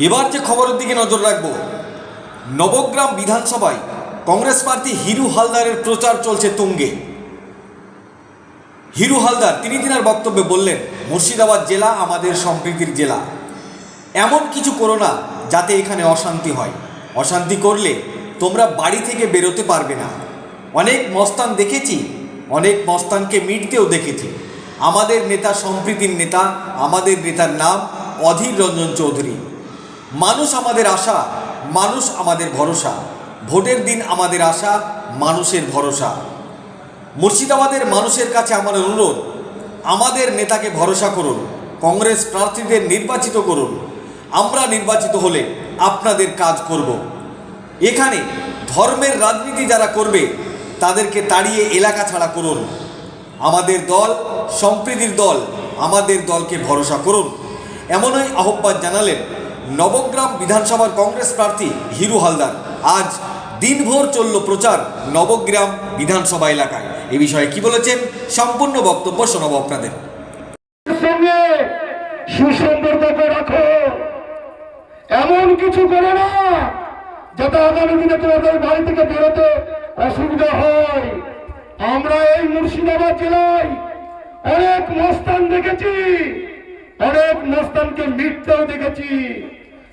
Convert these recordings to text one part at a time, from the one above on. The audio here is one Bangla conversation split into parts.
এবার যে খবরের দিকে নজর রাখব, নবগ্রাম বিধানসভায় কংগ্রেস প্রার্থী হিরু হালদারের প্রচার চলছে তুঙ্গে। হিরু হালদার তিনি তিনার বক্তব্যে বললেন, মুর্শিদাবাদ জেলা আমাদের সম্প্রীতির জেলা, এমন কিছু করো না যাতে এখানে অশান্তি হয়। অশান্তি করলে তোমরা বাড়ি থেকে বেরোতে পারবে না। অনেক মস্তান দেখেছি, অনেক মস্তানকে মিটতেও দেখেছি। আমাদের নেতা সম্প্রীতির নেতা, আমাদের নেতার নাম অধীর রঞ্জন চৌধুরী। মানুষ আমাদের আশা, মানুষ আমাদের ভরসা। ভোটের দিন আমাদের আশা, মানুষের ভরসা। মুর্শিদাবাদের মানুষের কাছে আমার অনুরোধ, আমাদের নেতাকে ভরসা করুন, কংগ্রেস প্রার্থীদের নির্বাচিত করুন। আমরা নির্বাচিত হলে আপনাদের কাজ করব। এখানে ধর্মের রাজনীতি যারা করবে তাদেরকে তাড়িয়ে এলাকা ছাড়া করুন। আমাদের দল সম্প্রীতির দল, আমাদের দলকে ভরসা করুন। এমনই আহ্বান জানালেন নবগ্রাম বিধানসভার কংগ্রেস প্রার্থী হিরু হালদার। আজ দিনভর চলল প্রচার নবগ্রাম বিধানসভা এলাকায়। এ বিষয়ে কি বলেছেন সম্পূর্ণ বক্তব্য শোনাবো আপনাদের। সঙ্গে সুসম্পর্ক রাখো, এমন কিছু করো না যাতে আগামী দিনে তোমাদের বাড়ি থেকে বেরোতে অসুবিধা হয়। আমরা এই মুর্শিদাবাদ জেলায় অনেক মস্তান দেখেছি, অনেক মস্তানকে মিটতেও দেখেছি।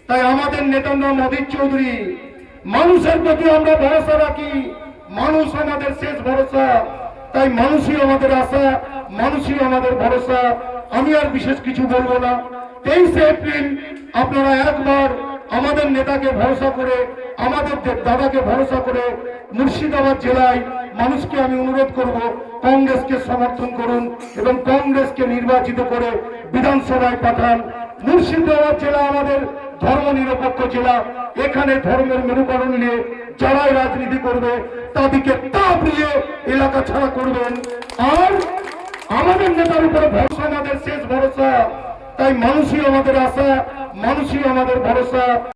তাই আমাদের নেতার নাম অধীর চৌধুরী। মানুষের প্রতি আমরা ভরসা রাখি, মানুষ আমাদের শেষ ভরসা। তাই মানুষই আমাদের আশা, মানুষই আমাদের ভরসা। আমি আর বিশেষ কিছু বলবো না। 23 এপ্রিল আপনারা একবার আমাদের নেতাকে ভরসা করে, আমাদের দাদাকে ভরসা করে মুর্শিদাবাদ জেলায় মানুষকে আমি অনুরোধ করব, কংগ্রেসকে সমর্থন করুন এবং কংগ্রেসকে নির্বাচিত করে বিধানসভায় পাঠান। মুর্শিদাবাদ জেলা আমাদের ধর্মনিরপেক্ষ জেলা। এখানে ধর্মের মেরুকরণ নিয়ে যারাই রাজনীতি করবে তাদেরকে তাপ নিয়ে এলাকা ছাড়া করবেন। আর আমাদের নেতার উপরে ভরসা আমাদের শেষ ভরসা। তাই মানুষই আমাদের আশা, মানুষই আমাদের ভরসা।